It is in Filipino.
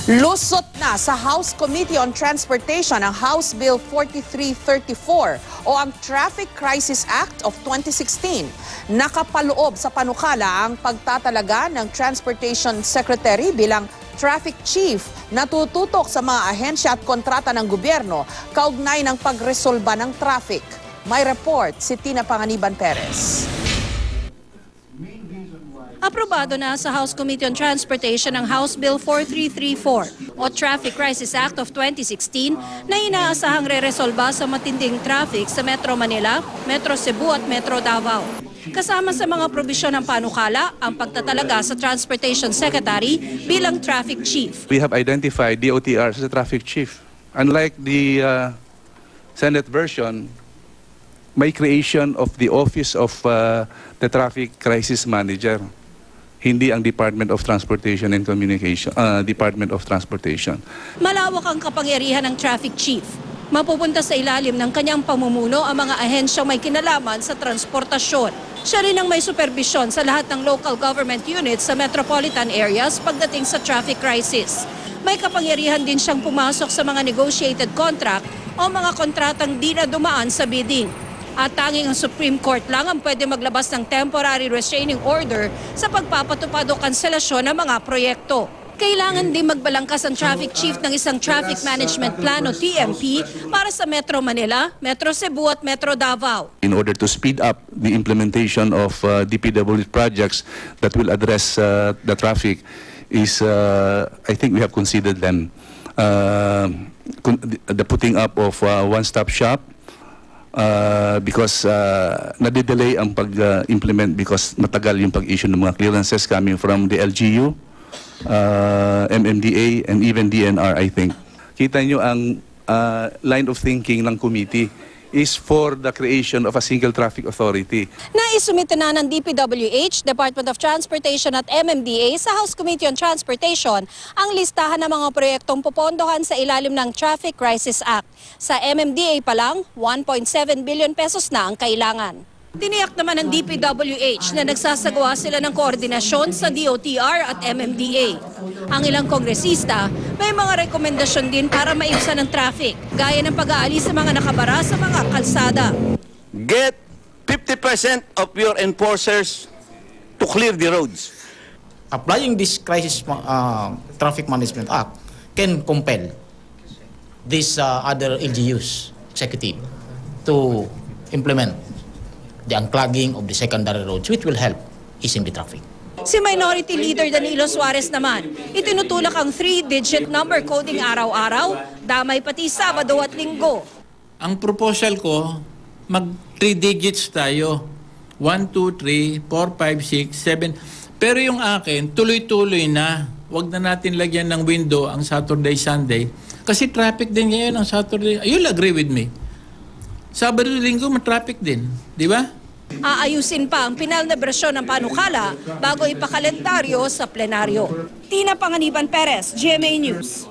Lusot na sa House Committee on Transportation ang House Bill 4334 o ang Traffic Crisis Act of 2016. Nakapaloob sa panukala ang pagtatalaga ng Transportation Secretary bilang Traffic Chief na tututok sa mga ahensya at kontrata ng gobyerno kaugnay ng pagresolba ng traffic. May report si Tina Panganiban Perez. Aprobado na sa House Committee on Transportation ang House Bill 4334 o Traffic Crisis Act of 2016 na inaasahang re-resolba sa matinding traffic sa Metro Manila, Metro Cebu at Metro Davao. Kasama sa mga probisyon ng panukala ang pagtatalaga sa Transportation Secretary bilang Traffic Chief. We have identified DOTR as a Traffic Chief. Unlike the Senate version, may creation of the Office of the Traffic Crisis Manager. Hindi ang Department of Transportation and Communication, Department of Transportation. Malawak ang kapangyarihan ng Traffic Chief. Mapupunta sa ilalim ng kanyang pamumuno ang mga ahensyang may kinalaman sa transportasyon. Siya rin ang may superbisyon sa lahat ng local government units sa metropolitan areas pagdating sa traffic crisis. May kapangyarihan din siyang pumasok sa mga negotiated contract o mga kontratang di na dumaan sa bidding. At tanging ang Supreme Court lang ang pwede maglabas ng temporary restraining order sa pagpapatupad o kanselasyon ng mga proyekto. Kailangan din magbalangkas ang Traffic Chief ng isang Traffic Management Plan o TMP para sa Metro Manila, Metro Cebu at Metro Davao. In order to speed up the implementation of DPWH projects that will address the traffic is, I think we have considered them. The putting up of one-stop shop, because nadidelay ang pag-implement because matagal yung pag-issue ng mga clearances coming from the LGU, MMDA, and even DNR, I think. Kita nyo ang line of thinking ng committee is for the creation of a single traffic authority. Naisumite na ng DPWH, Department of Transportation at MMDA sa House Committee on Transportation ang listahan ng mga proyektong pupondohan sa ilalim ng Traffic Crisis Act. Sa MMDA pa lang, 1.7 billion pesos na ang kailangan. Tiniyak naman ng DPWH na nagsasagawa sila ng koordinasyon sa DOTR at MMDA. Ang ilang kongresista may mga rekomendasyon din para maiwasan ng traffic, gaya ng pag-aalis sa mga nakabara sa mga kalsada. Get 50% of your enforcers to clear the roads. Applying this Crisis Traffic Management Act can compel these other LGUs, executive, to implement the unclogging of the secondary roads, which will help easing the traffic. Si Minority Leader Danilo Suarez naman, itinutulak ang 3-digit number coding araw-araw, damay pati Sabado at Linggo. Ang proposal ko, mag 3 digits tayo. 1, 2, 3, 4, 5, 6, 7. Pero yung akin, tuloy-tuloy na. Huwag na natin lagyan ng window ang Saturday, Sunday. Kasi traffic din ngayon ang Saturday. You'll agree with me. Sabado, Linggo, matraffic din. Di ba? Aayusin pa ang pinal na bersyon ng panukala bago ipakalendaryo sa plenaryo. Tina Panganiban Perez, GMA News.